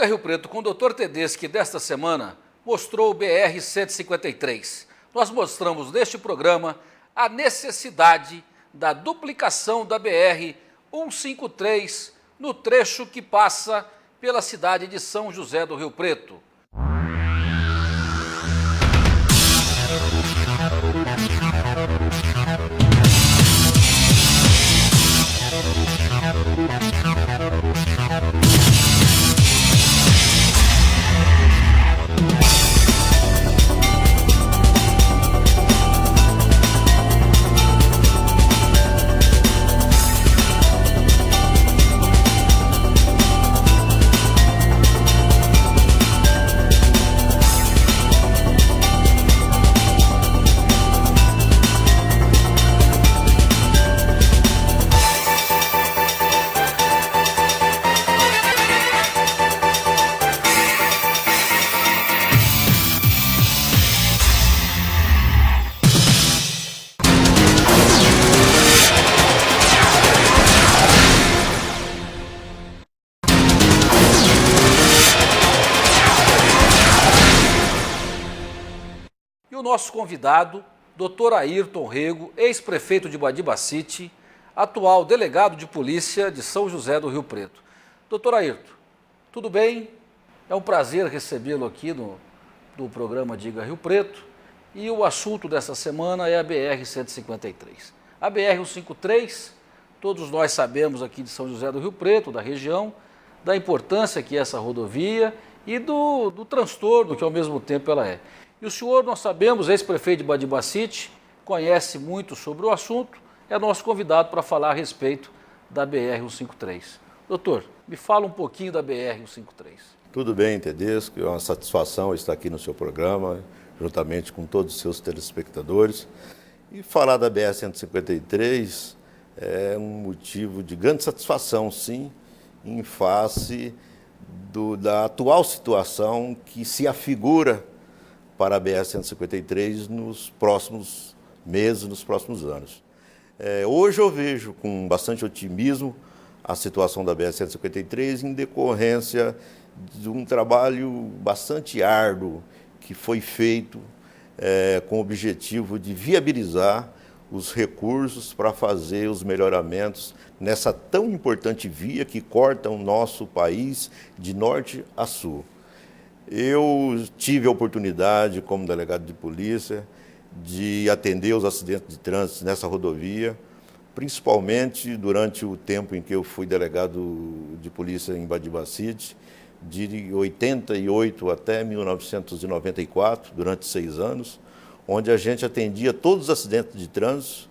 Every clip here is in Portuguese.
Rio Preto com o Dr. Tedeschi desta semana mostrou o BR-153. Nós mostramos neste programa a necessidade da duplicação da BR-153 no trecho que passa pela cidade de São José do Rio Preto. E o nosso convidado, Dr. Ayrton Rego, ex-prefeito de Badibacite, atual delegado de polícia de São José do Rio Preto. Dr. Ayrton, tudo bem? É um prazer recebê-lo aqui no programa Diga Rio Preto. E o assunto dessa semana é a BR-153. A BR-153, todos nós sabemos aqui de São José do Rio Preto, da região, da importância que é essa rodovia e do transtorno que ao mesmo tempo ela é. E o senhor, nós sabemos, ex-prefeito de Badibacite, conhece muito sobre o assunto, é nosso convidado para falar a respeito da BR-153. Doutor, me fala um pouquinho da BR-153. Tudo bem, Tedeschi, é uma satisfação estar aqui no seu programa, juntamente com todos os seus telespectadores. E falar da BR-153 é um motivo de grande satisfação, sim, em face da atual situação que se afigura para a BR-153 nos próximos meses, nos próximos anos. Hoje eu vejo com bastante otimismo a situação da BR-153 em decorrência de um trabalho bastante árduo que foi feito com o objetivo de viabilizar os recursos para fazer os melhoramentos nessa tão importante via que corta o nosso país de norte a sul. Eu tive a oportunidade, como delegado de polícia, de atender os acidentes de trânsito nessa rodovia, principalmente durante o tempo em que eu fui delegado de polícia em Badibacite, de 88 até 1994, durante 6 anos, onde a gente atendia todos os acidentes de trânsito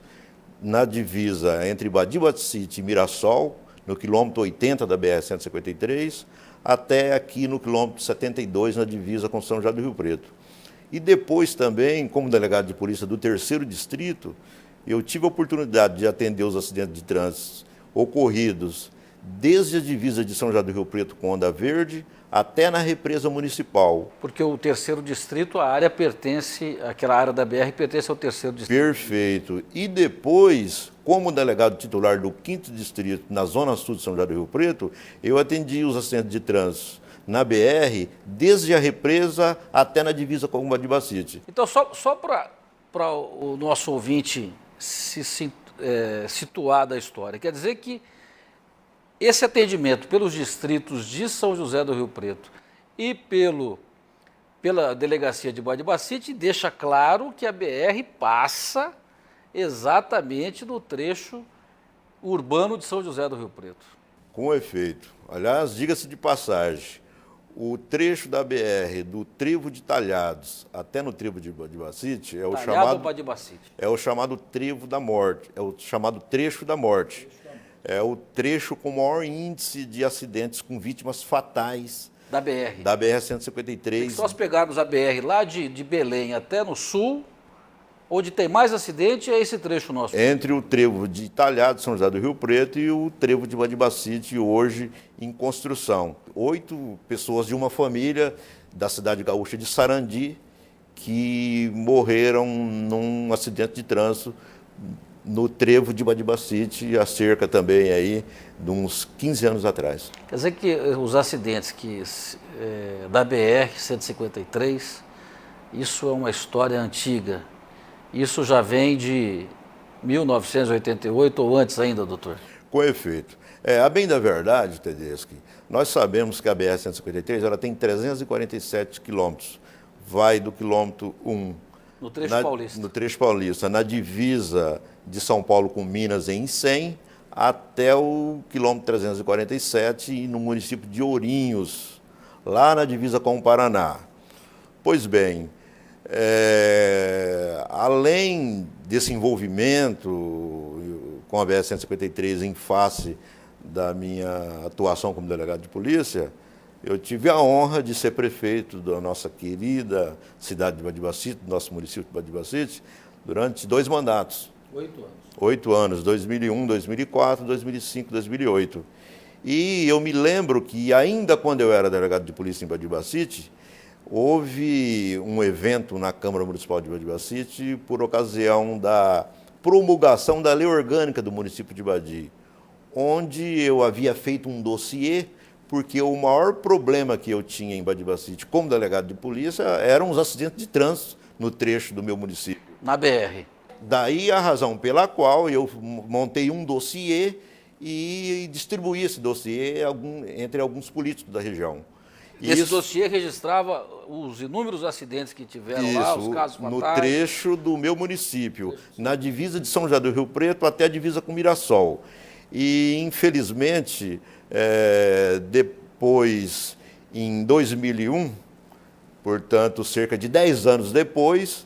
na divisa entre Badibacite e Mirassol, no quilômetro 80 da BR-153, até aqui no quilômetro 72, na divisa com São José do Rio Preto. E depois também, como delegado de polícia do 3º Distrito, eu tive a oportunidade de atender os acidentes de trânsito ocorridos desde a divisa de São José do Rio Preto com Onda Verde até na represa municipal. Porque o 3º Distrito, a área pertence, aquela área da BR pertence ao 3º Distrito. Perfeito. E depois, como delegado titular do 5º Distrito, na zona sul de São José do Rio Preto, eu atendi os acidentes de trânsito na BR, desde a represa até na divisa com o Badibacite. Então, só para o nosso ouvinte se situar da história, quer dizer que esse atendimento pelos distritos de São José do Rio Preto e pela delegacia de Badibacite deixa claro que a BR passa exatamente no trecho urbano de São José do Rio Preto. Com efeito. Aliás, diga-se de passagem, o trecho da BR do Trevo de Talhados até no Trevo de Badibacite é o chamado Trevo da Morte, é o chamado Trecho da Morte. É o trecho com maior índice de acidentes com vítimas fatais da BR. Da BR-153. Se nós pegarmos a BR lá de Belém até no sul, onde tem mais acidente é esse trecho nosso. Entre o trevo de Talhados, São José do Rio Preto, e o trevo de Badibacite, hoje em construção. 8 pessoas de uma família da cidade gaúcha de Sarandi que morreram num acidente de trânsito no trevo de Badibacite, há cerca também aí de uns 15 anos atrás. Quer dizer que os acidentes da BR-153, isso é uma história antiga. Isso já vem de 1988 ou antes ainda, doutor? Com efeito. A bem da verdade, Tedeschi, nós sabemos que a BR-153 ela tem 347 quilômetros. Vai do quilômetro 1 no trecho paulista. No trecho paulista, na divisa de São Paulo com Minas, em Icém, até o quilômetro 347 e no município de Ourinhos, lá na divisa com o Paraná. Pois bem, além desse envolvimento com a BR-153 em face da minha atuação como delegado de polícia, eu tive a honra de ser prefeito da nossa querida cidade de Badibacite, do nosso município de Badibacite, durante 2 mandatos. 8 anos. 8 anos, 2001, 2004, 2005, 2008. E eu me lembro que ainda quando eu era delegado de polícia em Badibacite, houve um evento na Câmara Municipal de Badibacite por ocasião da promulgação da lei orgânica do município de Badi, onde eu havia feito um dossiê, porque o maior problema que eu tinha em Badibacite como delegado de polícia eram os acidentes de trânsito no trecho do meu município. Na BR. Daí a razão pela qual eu montei um dossiê e distribuí esse dossiê entre alguns políticos da região. Esse dossiê registrava os inúmeros acidentes que tiveram lá, os casos fatais? No trecho do meu município, na divisa de São José do Rio Preto até a divisa com Mirassol. E, infelizmente, depois, em 2001, portanto, cerca de 10 anos depois,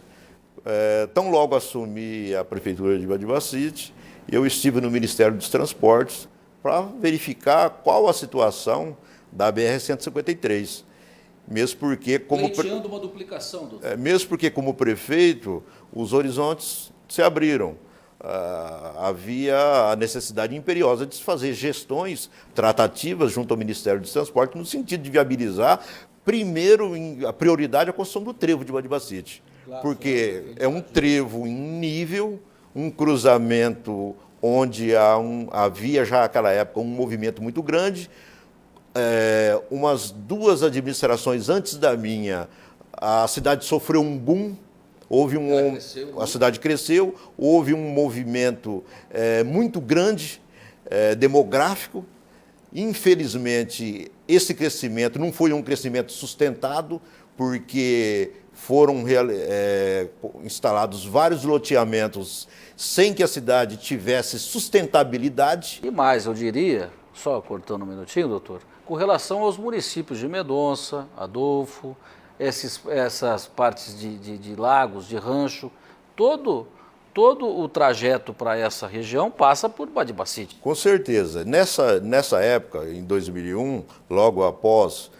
tão logo assumi a Prefeitura de Badibacite, eu estive no Ministério dos Transportes para verificar qual a situação da BR-153. Mesmo porque, pleiteando uma duplicação, doutor. Mesmo porque, como prefeito, os horizontes se abriram. Havia a necessidade imperiosa de se fazer gestões tratativas junto ao Ministério dos Transportes no sentido de viabilizar, primeiro, a prioridade, a construção do trevo de Badibacite. Claro, porque é um trevo em nível, um cruzamento onde havia já naquela época um movimento muito grande. Umas 2 administrações antes da minha, a cidade sofreu um boom, a cidade cresceu, houve um movimento muito grande, demográfico. Infelizmente, esse crescimento não foi um crescimento sustentado, porque foram instalados vários loteamentos sem que a cidade tivesse sustentabilidade. E mais, eu diria, só cortando um minutinho, doutor, com relação aos municípios de Mendonça, Adolfo, essas partes de lagos, de rancho, todo o trajeto para essa região passa por Badibacite. Com certeza. Nessa época, em 2001, logo após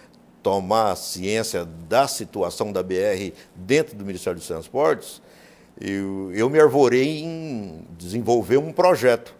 tomar ciência da situação da BR dentro do Ministério dos Transportes, eu me arvorei em desenvolver um projeto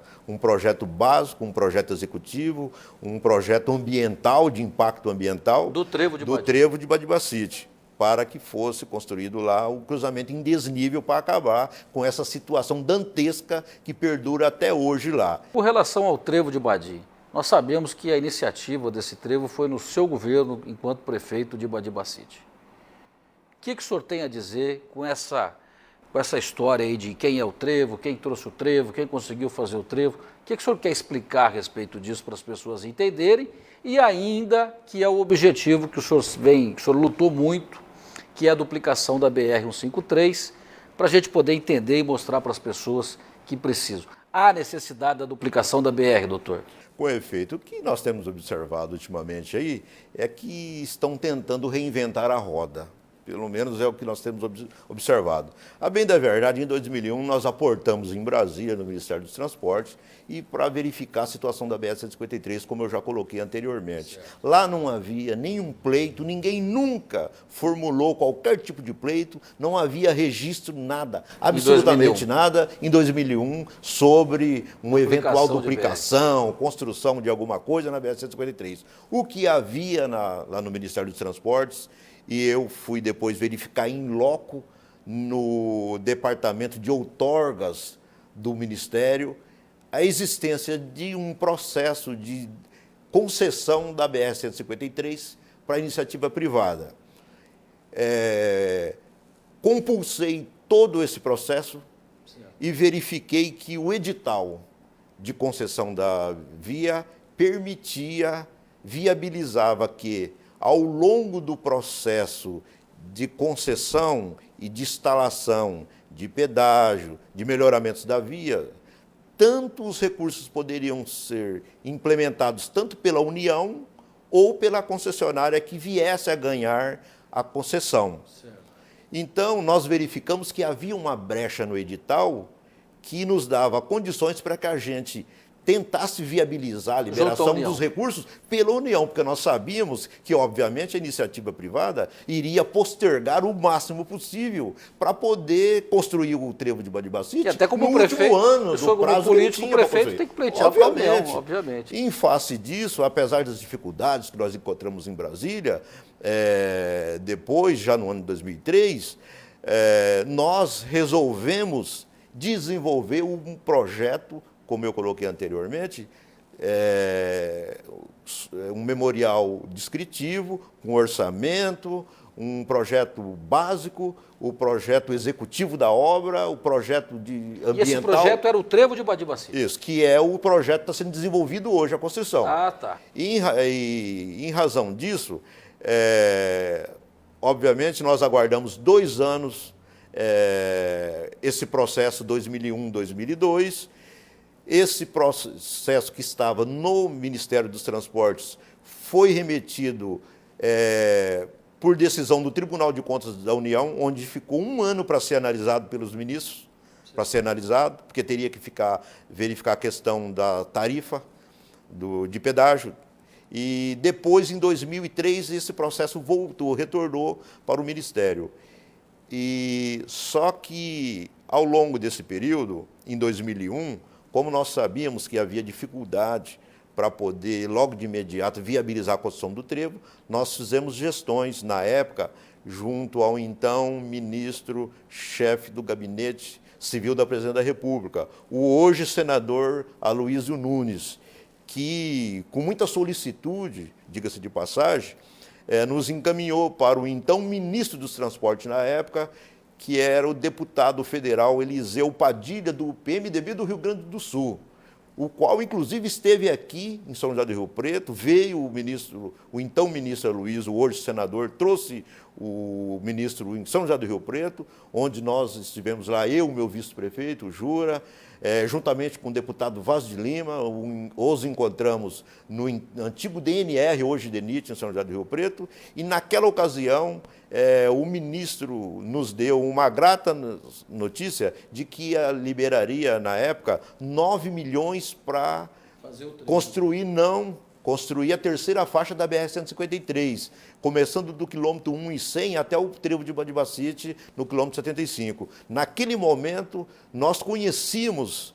básico, um projeto executivo, um projeto ambiental, de impacto ambiental do trevo de Badibacite, para que fosse construído lá o cruzamento em desnível para acabar com essa situação dantesca que perdura até hoje lá. Com relação ao trevo de Badi, nós sabemos que a iniciativa desse trevo foi no seu governo enquanto prefeito de Badibacite. O que o senhor tem a dizer com essa história aí de quem é o trevo, quem trouxe o trevo, quem conseguiu fazer o trevo? O que o senhor quer explicar a respeito disso para as pessoas entenderem? E ainda que é o objetivo que o senhor lutou muito, que é a duplicação da BR-153, para a gente poder entender e mostrar para as pessoas que precisam. Há necessidade da duplicação da BR, doutor? Com efeito, o que nós temos observado ultimamente aí é que estão tentando reinventar a roda. Pelo menos é o que nós temos observado. A bem da verdade, em 2001, nós aportamos em Brasília, no Ministério dos Transportes, e para verificar a situação da BR-153, como eu já coloquei anteriormente. Certo. Lá não havia nenhum pleito, ninguém nunca formulou qualquer tipo de pleito, não havia registro, nada, absolutamente nada, em 2001, sobre uma eventual duplicação, construção de alguma coisa na BR-153. O que havia lá no Ministério dos Transportes, e eu fui depois verificar em loco no departamento de outorgas do Ministério a existência de um processo de concessão da BR-153 para a iniciativa privada. Compulsei todo esse processo e verifiquei que o edital de concessão da via viabilizava que, ao longo do processo de concessão e de instalação de pedágio, de melhoramentos da via, tanto os recursos poderiam ser implementados tanto pela União ou pela concessionária que viesse a ganhar a concessão. Certo. Então, nós verificamos que havia uma brecha no edital que nos dava condições para que a gente tentasse viabilizar a liberação dos recursos pela União, porque nós sabíamos que, obviamente, a iniciativa privada iria postergar o máximo possível para poder construir o trevo de Badibacite até como no prefeito, último ano do prazo político, o prefeito tem que pleitear para a União, obviamente. Em face disso, apesar das dificuldades que nós encontramos em Brasília, depois, já no ano de 2003, nós resolvemos desenvolver um projeto, como eu coloquei anteriormente, um memorial descritivo, um orçamento, um projeto básico, o projeto executivo da obra, o projeto ambiental. E esse projeto era o trevo de Badibacite? Isso, que é o projeto que está sendo desenvolvido hoje, a concessão. Ah, tá. E em razão disso, obviamente, nós aguardamos 2 anos esse processo 2001, 2002. Esse processo que estava no Ministério dos Transportes foi remetido por decisão do Tribunal de Contas da União, onde ficou 1 ano para ser analisado pelos ministros, para ser analisado, porque teria que verificar a questão da tarifa de pedágio. E depois, em 2003, esse processo retornou para o Ministério. E só que, ao longo desse período, em 2001, como nós sabíamos que havia dificuldade para poder, logo de imediato, viabilizar a construção do trevo, nós fizemos gestões, na época, junto ao então ministro-chefe do Gabinete Civil da Presidência da República, o hoje senador Aloysio Nunes, que, com muita solicitude, diga-se de passagem, nos encaminhou para o então ministro dos Transportes na época, que era o deputado federal Eliseu Padilha, do PMDB do Rio Grande do Sul, o qual, inclusive, esteve aqui em São José do Rio Preto, veio o então ministro Aloysio, o hoje senador, trouxe o ministro em São José do Rio Preto, onde nós estivemos lá, eu, o meu vice-prefeito, o Jura, juntamente com o deputado Vaz de Lima, os encontramos no antigo DNR, hoje DENIT, em São José do Rio Preto, e naquela ocasião o ministro nos deu uma grata notícia de que liberaria, na época, 9 milhões para construir a terceira faixa da BR-153, começando do quilômetro 1 e 100 até o trevo de Badibacite, no quilômetro 75. Naquele momento, nós conhecíamos,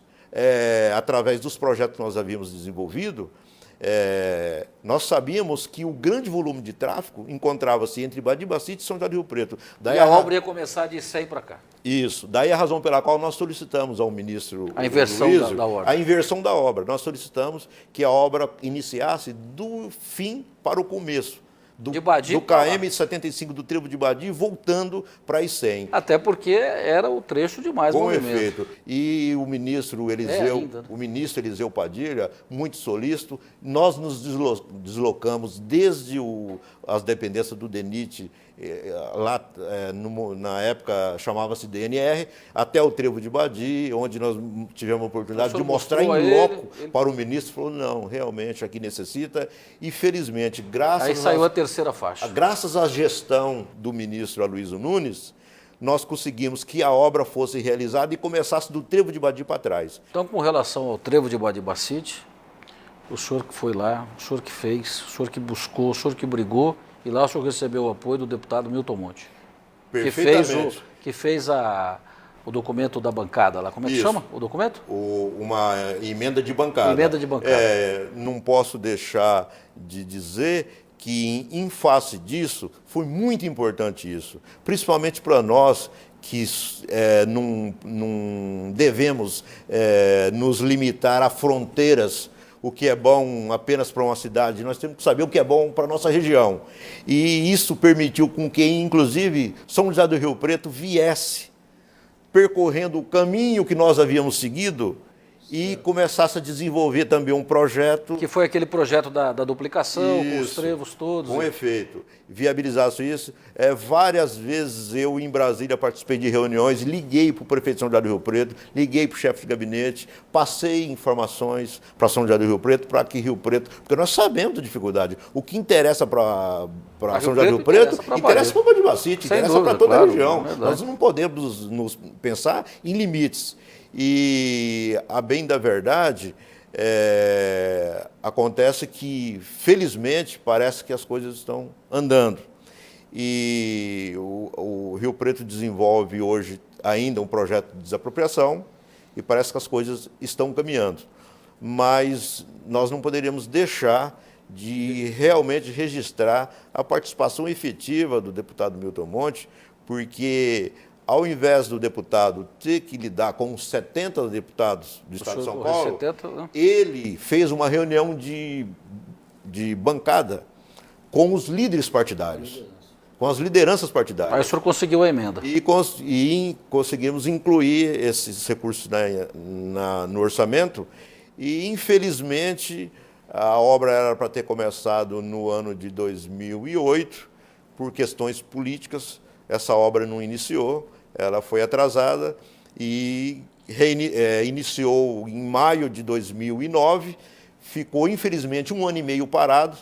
através dos projetos que nós havíamos desenvolvido, nós sabíamos que o grande volume de tráfego encontrava-se entre Badibacite e São José do Rio Preto. Daí a obra ia começar de 100 para cá. Isso. Daí a razão pela qual nós solicitamos ao ministro a inversão Luizio, da obra. A inversão da obra. Nós solicitamos que a obra iniciasse do fim para o começo. Do KM 75 do trevo de Badi, voltando para as 100. Até porque era o trecho de mais movimento. Com efeito. E o ministro Eliseu Padilha, muito solícito, nós nos deslocamos desde as dependências do DENIT, lá na época chamava-se DNR, até o trevo de Badi, onde nós tivemos a oportunidade de mostrar em loco para o ministro, falou, não, realmente aqui necessita, e felizmente, saiu a terceira faixa. Graças à gestão do ministro Aloysio Nunes, nós conseguimos que a obra fosse realizada e começasse do trevo de Badi para trás. Então, com relação ao trevo de Badibacite, o senhor que foi lá, o senhor que fez, o senhor que buscou, o senhor que brigou, e lá o senhor recebeu o apoio do deputado Milton Monte, Perfeitamente. que fez o documento da bancada lá. Como é que chama o documento? Uma emenda de bancada. Emenda de bancada. Não posso deixar de dizer que, em face disso, foi muito importante isso, principalmente para nós que não devemos nos limitar a fronteiras, o que é bom apenas para uma cidade, nós temos que saber o que é bom para a nossa região. E isso permitiu com que, inclusive, São José do Rio Preto viesse percorrendo o caminho que nós havíamos seguido e começasse a desenvolver também um projeto... Que foi aquele projeto da duplicação, com os trevos todos. Com efeito. Viabilizasse isso. Várias vezes eu, em Brasília, participei de reuniões, liguei para o prefeito de São José do Rio Preto, liguei para o chefe de gabinete, passei informações para São José do Rio Preto, para que Rio Preto... Porque nós sabemos da dificuldade. O que interessa para São José do Rio Preto interessa para Badibacite, interessa para toda a região. Nós não podemos nos pensar em limites. E, a bem da verdade, acontece que, felizmente, parece que as coisas estão andando. E o Rio Preto desenvolve hoje ainda um projeto de desapropriação e parece que as coisas estão caminhando. Mas nós não poderíamos deixar de realmente registrar a participação efetiva do deputado Milton Monte, porque... Ao invés do deputado ter que lidar com os 70 deputados do Estado de São Paulo, ele fez uma reunião de bancada com os líderes partidários, com as lideranças partidárias. Aí o senhor conseguiu a emenda. E conseguimos incluir esses recursos no orçamento e, infelizmente, a obra era para ter começado no ano de 2008, por questões políticas, essa obra não iniciou. Ela foi atrasada e iniciou em maio de 2009, ficou, infelizmente, 1 ano e meio parado.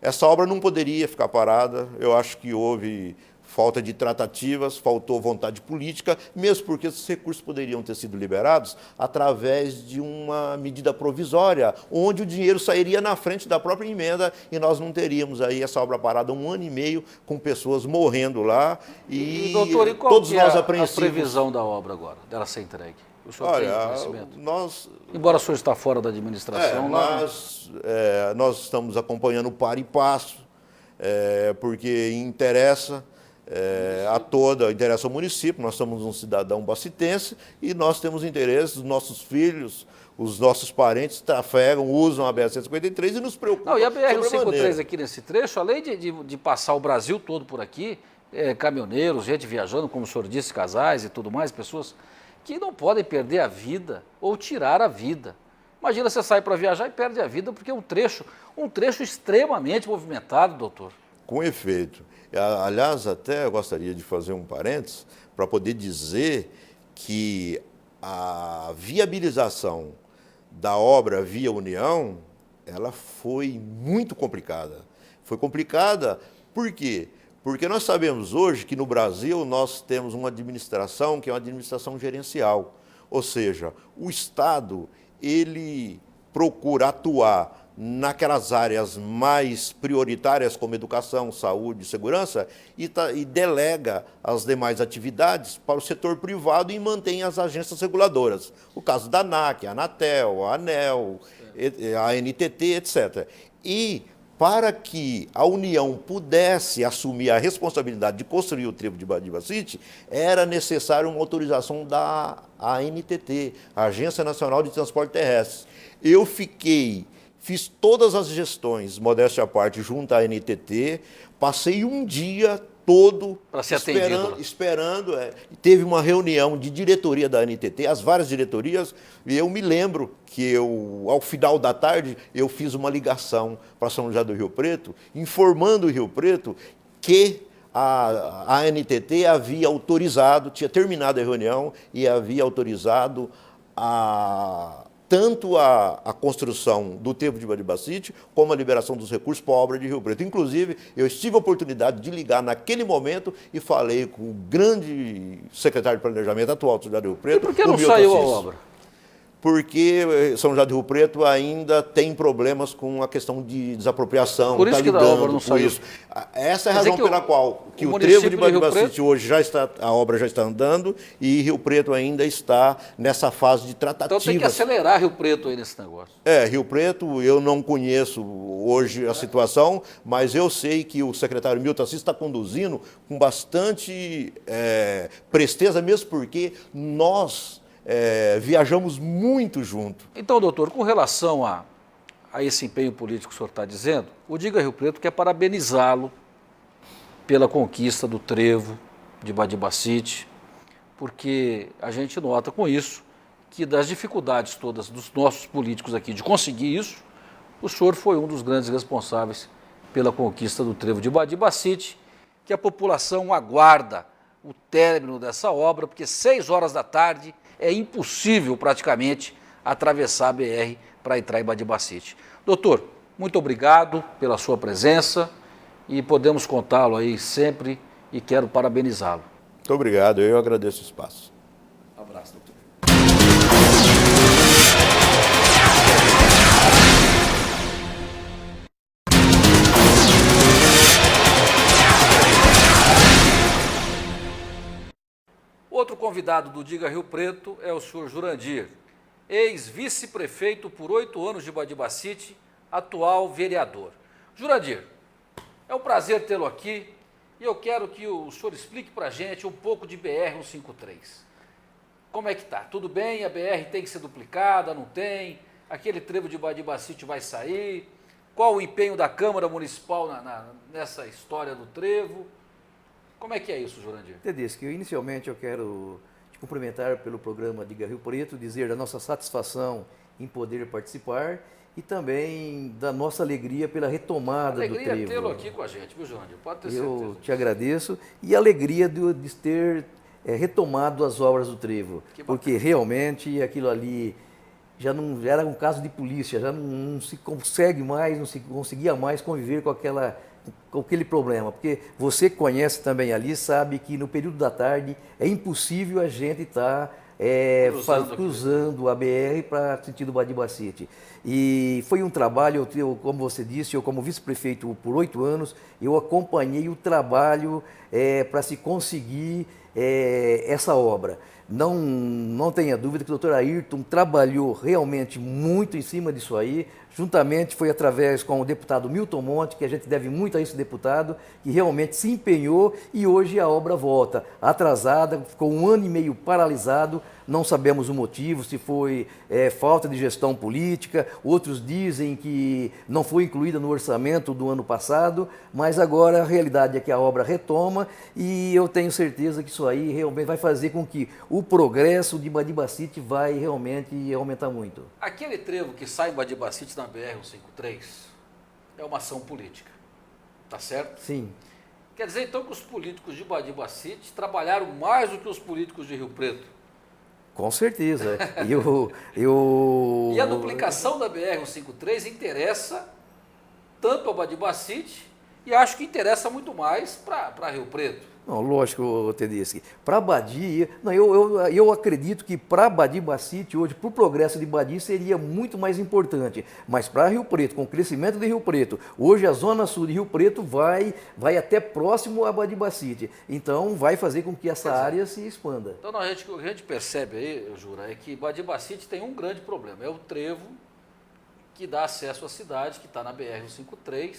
Essa obra não poderia ficar parada, eu acho que houve falta de tratativas, faltou vontade política, mesmo porque esses recursos poderiam ter sido liberados através de uma medida provisória, onde o dinheiro sairia na frente da própria emenda e nós não teríamos aí essa obra parada 1 ano e meio, com pessoas morrendo lá. E doutor, e qual todos que é nós a apreensivos. previsão da obra agora, dela ser entregue? O senhor tem conhecimento? Embora o senhor está fora da administração, nós estamos acompanhando par e passo, porque interessa interessa ao município. Nós somos um cidadão bacitense e nós temos interesse, os nossos filhos, os nossos parentes trafegam, usam a BR-153 e nos preocupam. E a BR-153 aqui nesse trecho, além de passar o Brasil todo por aqui, caminhoneiros, gente viajando, como o senhor disse, casais e tudo mais, pessoas que não podem perder a vida ou tirar a vida. Imagina você sai para viajar e perde a vida porque é um trecho extremamente movimentado, doutor. Com efeito. Aliás, até eu gostaria de fazer um parênteses para poder dizer que a viabilização da obra via União, ela foi muito complicada. Foi complicada por quê? Porque nós sabemos hoje que no Brasil nós temos uma administração que é uma administração gerencial. Ou seja, o Estado, ele procura atuar naquelas áreas mais prioritárias, como educação, saúde e segurança, e delega as demais atividades para o setor privado e mantém as agências reguladoras. O caso da ANAC, a Anatel, a ANEEL, a NTT, etc. E para que a União pudesse assumir a responsabilidade de construir o trevo de Badibacite, era necessário uma autorização da ANTT, a Agência Nacional de Transporte Terrestre. Eu fiz todas as gestões, modéstia à parte, junto à NTT, passei um dia todo esperando. Teve uma reunião de diretoria da NTT, as várias diretorias, e eu me lembro que ao final da tarde, eu fiz uma ligação para São José do Rio Preto, informando o Rio Preto que a NTT havia autorizado, tinha terminado a reunião e havia autorizado tanto a construção do trevo de Badibacite, como a liberação dos recursos para a obra de Rio Preto. Inclusive, eu tive a oportunidade de ligar naquele momento e falei com o grande secretário de Planejamento atual do Rio Preto. E por que não saiu a obra? porque São José do Rio Preto ainda tem problemas com a questão de desapropriação. Por isso que da obra não saiu. Essa é a razão pela qual que o trevo de Badibacite hoje já está, a obra já está andando e Rio Preto ainda está nessa fase de tratativas. Então tem que acelerar Rio Preto aí nesse negócio. Rio Preto, eu não conheço hoje a situação, mas eu sei que o secretário Milton Assis está conduzindo com bastante presteza, mesmo porque nós viajamos muito junto. Então, doutor, com relação a esse empenho político que o senhor está dizendo, o Diga Rio Preto quer parabenizá-lo pela conquista do trevo de Badibacite, porque a gente nota com isso que das dificuldades todas dos nossos políticos aqui de conseguir isso, o senhor foi um dos grandes responsáveis pela conquista do trevo de Badibacite, que a população aguarda o término dessa obra, porque 6 horas da tarde é impossível praticamente atravessar a BR para entrar em Badibacite. Doutor, muito obrigado pela sua presença e podemos contá-lo aí sempre e quero parabenizá-lo. Muito obrigado, eu agradeço o espaço. Um abraço, doutor. Outro convidado do Diga Rio Preto é o senhor Jurandir, ex-vice-prefeito por 8 anos de Badibacite, atual vereador. Jurandir, é um prazer tê-lo aqui e eu quero que o senhor explique para a gente um pouco de BR-153. Como é que está? Tudo bem? A BR tem que ser duplicada? Não tem? Aquele trevo de Badibacite vai sair? Qual o empenho da Câmara Municipal nessa história do trevo? Como é que é isso, Jurandir? Tedeschi, inicialmente eu quero te cumprimentar pelo programa Diga Rio Preto, dizer da nossa satisfação em poder participar e também da nossa alegria pela retomada do trevo. Alegria tê-lo aqui com a gente, viu, Jurandir? Pode ter certeza. Eu te agradeço e a alegria de ter retomado as obras do trevo, porque realmente aquilo ali já era um caso de polícia, já não se consegue mais, não se conseguia mais conviver com aquele problema, porque você que conhece também ali sabe que no período da tarde é impossível a gente estar cruzando a BR para sentido Badibacite. E foi um trabalho, como você disse, eu como vice-prefeito por 8 anos, eu acompanhei o trabalho para se conseguir essa obra. Não tenha dúvida que o doutor Ayrton trabalhou realmente muito em cima disso aí, juntamente foi através com o deputado Milton Monte, que a gente deve muito a esse deputado, que realmente se empenhou e hoje a obra volta atrasada, ficou 1 ano e meio paralisado, não sabemos o motivo, se foi falta de gestão política, outros dizem que não foi incluída no orçamento do ano passado, mas agora a realidade é que a obra retoma e eu tenho certeza que isso aí realmente vai fazer com que o progresso de Badibacite vai realmente aumentar muito. Aquele trevo que sai em Badibacite na BR-153 é uma ação política, tá certo? Sim. Quer dizer então que os políticos de Badibacite trabalharam mais do que os políticos de Rio Preto? Com certeza. E a duplicação da BR-153 interessa tanto a Badibacite e acho que interessa muito mais para Rio Preto. Não, lógico, Tedeschi. Para Badi, eu acredito que para Badibacite hoje, para o progresso de Badi, seria muito mais importante. Mas para Rio Preto, com o crescimento de Rio Preto, hoje a zona sul de Rio Preto vai até próximo a Badibacite. Então vai fazer com que essa área se expanda. Então o que a gente percebe aí, Jura, é que Badibacite tem um grande problema. É o trevo que dá acesso à cidade, que está na BR-153,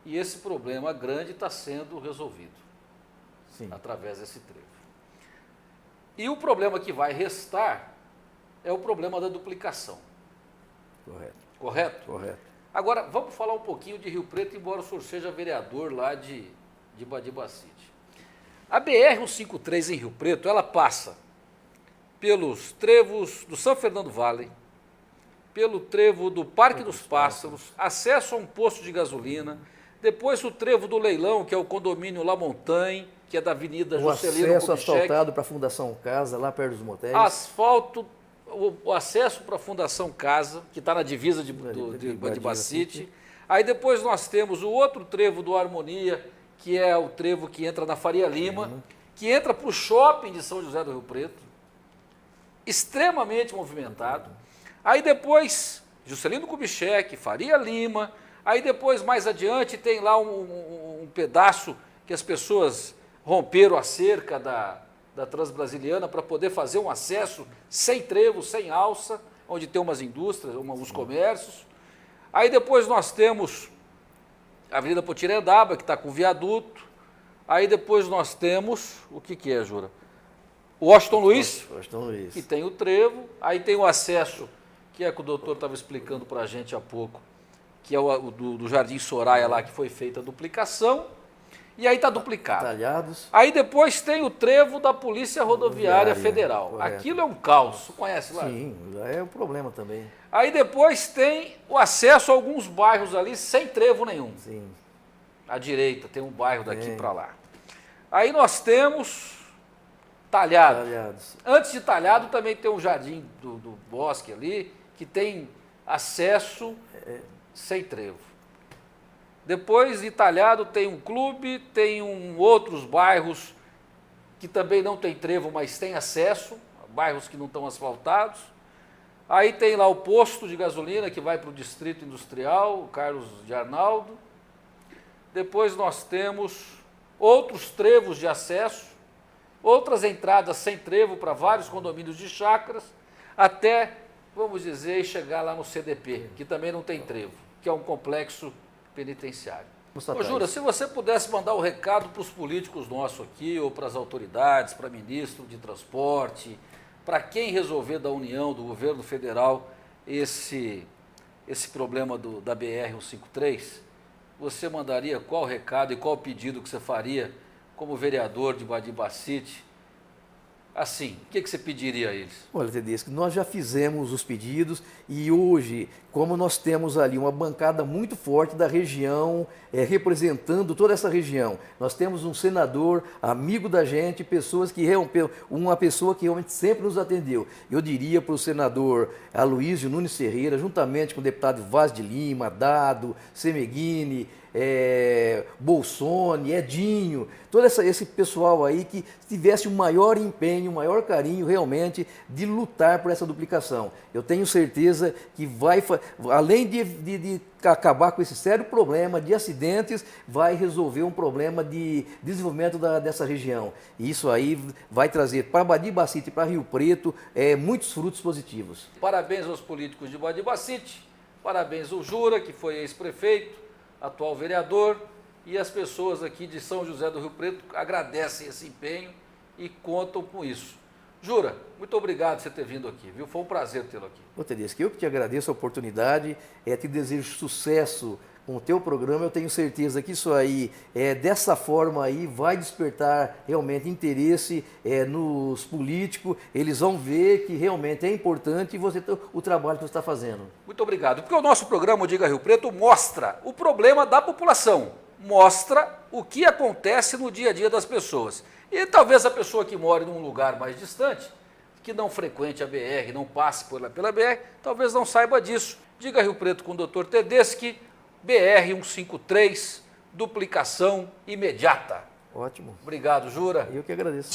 e esse problema grande está sendo resolvido. Sim. Através desse trevo. E o problema que vai restar é o problema da duplicação. Correto. Correto? Correto. Agora, vamos falar um pouquinho de Rio Preto, embora o senhor seja vereador lá de Badibacite. A BR-153 em Rio Preto, ela passa pelos trevos do São Fernando Valley, pelo trevo do Parque dos Pássaros, acesso a um posto de gasolina, depois o trevo do Leilão, que é o condomínio La Montagne, que é da Avenida Juscelino Kubitschek. O acesso asfaltado para a Fundação Casa, lá perto dos motéis. Asfalto, o acesso para a Fundação Casa, que está na divisa de Badibacite. Aí depois nós temos o outro trevo do Harmonia, que é o trevo que entra na Faria Lima, que entra para o shopping de São José do Rio Preto, extremamente movimentado. Aí depois, Juscelino Kubitschek, Faria Lima, aí depois, mais adiante, tem lá um pedaço que as pessoas romperam a cerca da Transbrasiliana para poder fazer um acesso sem trevo, sem alça, onde tem umas indústrias, uns comércios. Aí depois nós temos a Avenida Potirendaba, que está com viaduto. Aí depois nós temos, o que é, Jura? O Washington Luiz, que tem o trevo. Aí tem o acesso, que é que o doutor estava explicando para a gente há pouco, que é o do Jardim Soraya lá, que foi feita a duplicação. E aí está duplicado. Talhados. Aí depois tem o trevo da Polícia Rodoviária Federal. Correto. Aquilo é um caos. Você conhece lá? Sim, lá é um problema também. Aí depois tem o acesso a alguns bairros ali sem trevo nenhum. Sim. À direita, tem um bairro daqui para lá. Aí nós temos Talhado. Talhados. Antes de Talhado também tem o Jardim do Bosque ali, que tem acesso sem trevo. Depois de Talhado tem um clube, tem outros bairros que também não tem trevo, mas tem acesso, bairros que não estão asfaltados. Aí tem lá o posto de gasolina que vai para o Distrito Industrial, o Carlos de Arnaldo. Depois nós temos outros trevos de acesso, outras entradas sem trevo para vários condomínios de chácaras, até, vamos dizer, chegar lá no CDP, que também não tem trevo, que é um complexo penitenciário. Ô, Jura, se você pudesse mandar um recado para os políticos nossos aqui, ou para as autoridades, para ministro de transporte, para quem resolver da União, do governo federal, esse problema da BR-153, você mandaria qual recado e qual pedido que você faria como vereador de Badibacite? Assim, o que você pediria a eles? Olha, Tedesco, nós já fizemos os pedidos e hoje, como nós temos ali uma bancada muito forte da região, representando toda essa região, nós temos um senador, amigo da gente, uma pessoa que realmente sempre nos atendeu. Eu diria para o senador Aloísio Nunes Ferreira, juntamente com o deputado Vaz de Lima, Dado, Semeghini, Bolsoni, Edinho, todo esse pessoal aí que tivesse um maior empenho, um maior carinho realmente de lutar por essa duplicação. Eu tenho certeza que vai, além de acabar com esse sério problema de acidentes, vai resolver um problema de desenvolvimento dessa região. E isso aí vai trazer para Badibacite e para Rio Preto muitos frutos positivos. Parabéns aos políticos de Badibacite, parabéns ao Jura, que foi ex-prefeito, atual vereador, e as pessoas aqui de São José do Rio Preto agradecem esse empenho e contam com isso. Jura, muito obrigado por você ter vindo aqui, viu? Foi um prazer tê-lo aqui. Ô, Tedesco, eu que te agradeço a oportunidade, te desejo sucesso com o teu programa. Eu tenho certeza que isso aí, dessa forma aí, vai despertar realmente interesse nos políticos. Eles vão ver que realmente é importante o trabalho que você está fazendo. Muito obrigado, porque o nosso programa, o Diga Rio Preto, mostra o problema da população, mostra o que acontece no dia a dia das pessoas. E talvez a pessoa que mora num lugar mais distante, que não frequente a BR, não passe pela BR, talvez não saiba disso. Diga Rio Preto com o Dr. Tedeschi, BR-153, duplicação imediata. Ótimo. Obrigado, Jura. Eu que agradeço.